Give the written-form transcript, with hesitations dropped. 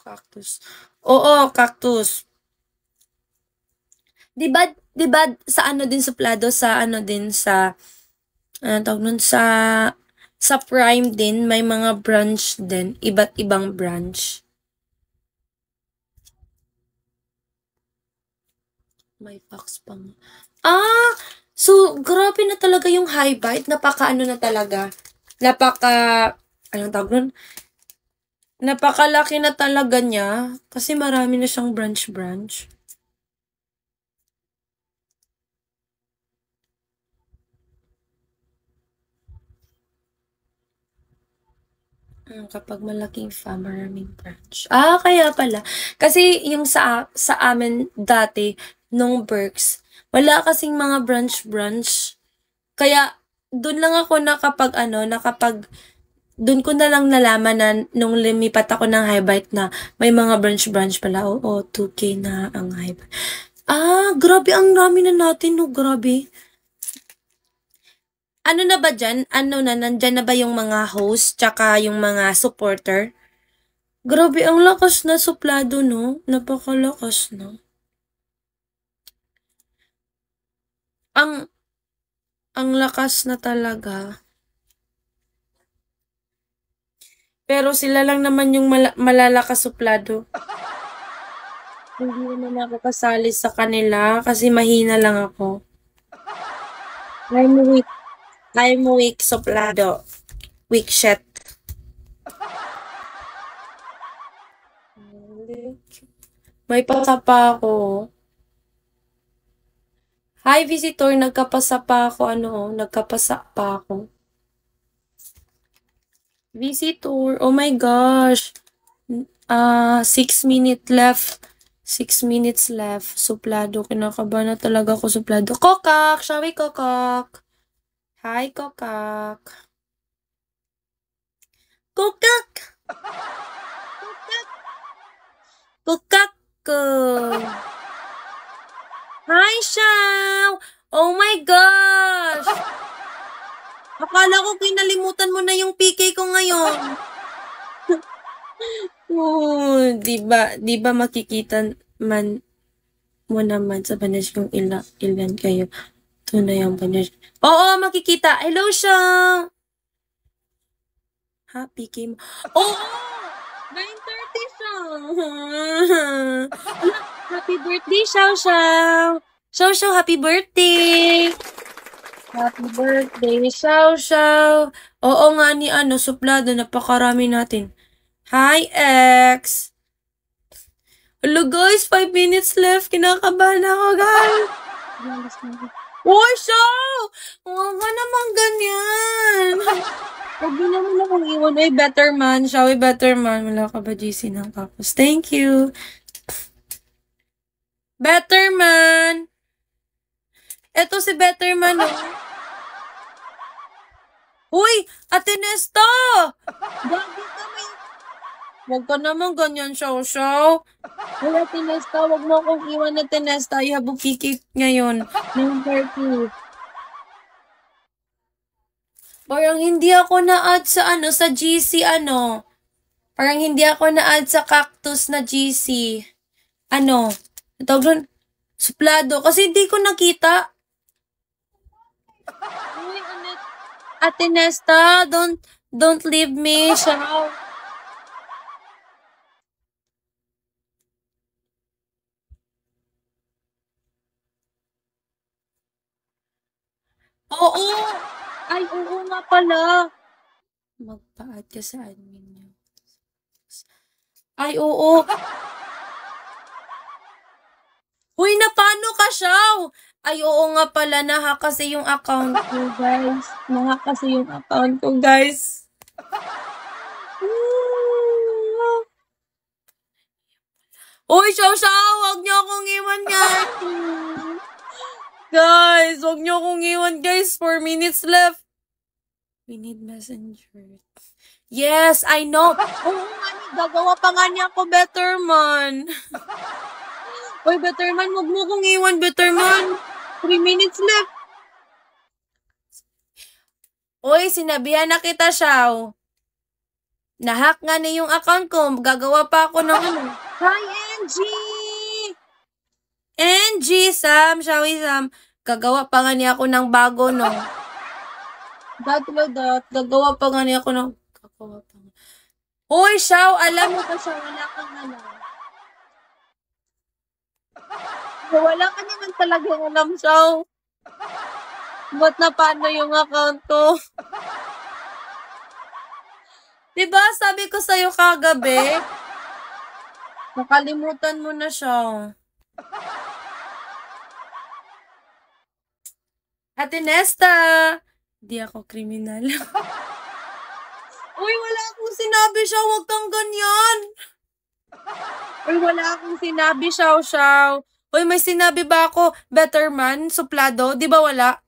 Cactus. Oo, cactus. 'Di ba sa ano din suplado sa ano din sa ano tawag nun sa Prime din may mga branch din, iba't ibang branch. May fax pa nga. Ah! So, grabe na talaga yung high bite. Napaka-ano na talaga. Anong tawag nun? Napakalaki na talaga niya. Kasi marami na siyang branch-branch. Kapag malaking farm, maraming branch. Kaya pala. Kasi yung sa amin dati, nung Berks, wala kasing mga branch-branch. Kaya, dun lang ako dun ko na lang nalaman na nung lumipat ako ng Highbite na may mga branch-branch pala. Oo, 2K na ang Highbite. Grabe, ang rami na natin, no, grabe. Ano na ba dyan? Nandyan na ba yung mga host tsaka yung mga supporter? Grabe, ang lakas na suplado, no? Napakalakas, no? Ang lakas na talaga. Pero sila lang naman yung malalakas suplado. Hindi naman ako kasali sa kanila kasi mahina lang ako. I'm weak suplado. Weak shit. May pasa pa ako. Hi, visitor. Nagkapasa pa ako. Nagkapasa pa ako. Visitor. Oh my gosh. 6 minutes left. 6 minutes left. Suplado. Kinakabahan na talaga ako suplado. Kokak! Shall we, Kokak? Hi, Kokak. Kokak! Kokak! Kokak! Hi, Shaw! Oh my gosh! Akala ko kinalimutan mo na yung PK ko ngayon. Di ba makikita man mo naman sa Banesh kung ilan kayo. Tunay ang Banesh. Oo, makikita. Hello, Shaw! PK mo. Oo! 9:30 siya. Happy birthday, Shaw Shaw. Shaw Shaw, happy birthday. Happy birthday, Shaw Shaw. Oo nga ni suplado, napakarami natin. Hi, X. Hello, guys. 5 minutes left. Kinakabahan ako, guys. Uy, Shaw! Huwag ka naman ganyan. Huwag mo naman akong iwan. Ay, better man. Shall we better man? Wala ka ba, GC ng kapos? Thank you. Better man. Eto si better man. Uy, Ate Nesta! Gagi kami. Huwag ka naman ganyan, Shaw. Uy, Ate Nesta, huwag mo akong iwan, Ate Nesta. I have a kikip ngayon. 9:30. Parang hindi ako na-add sa sa GC Parang hindi ako na-add sa cactus na GC. Tawag doon, suplado. Kasi hindi ko nakita. Uy, Ate Nesta, don't leave me, Shaw. Oo! Ay, oo nga pala. Magpa-add ka sa admin niyo. Ay, oo. Uy, paano ka, Shaw? Ay, oo nga pala, nahack kasi yung account ko, guys. Nahack kasi yung account ko, guys. Uy, Shaw, wag niyo akong iwan, guys. Guys, wag niyo akong iwan, guys. 4 minutes left. We need messenger. Yes, I know. Oo nga, gagawa pa nga niya ako, better man. Uy, better man, wag mo kong iwan, better man. 3 minutes left. Uy, sinabihan na kita, Shaw. Nahack nga na yung account ko. Gagawa pa ako ng ano. Hi, Angie, Sam, Shawi, Sam. Gagawa pa nga niya ako ng bago, no? Gagawa pa nga niya ako ng... Gagawa pa nga. Uy, Shaw, alam mo ba siya, wala kang alam. Wala ka naman talagang alam, Shaw. Ba't na paano yung account ko? Diba, sabi ko sa'yo kagabi? Nakalimutan mo na siya. Ate Nesta, di ako kriminal. Uy, wala akong sinabi siya, huwag kang ganyan. Uy, wala akong sinabi, Shaw. Uy, may sinabi ba ako, better man, suplado? Di ba wala?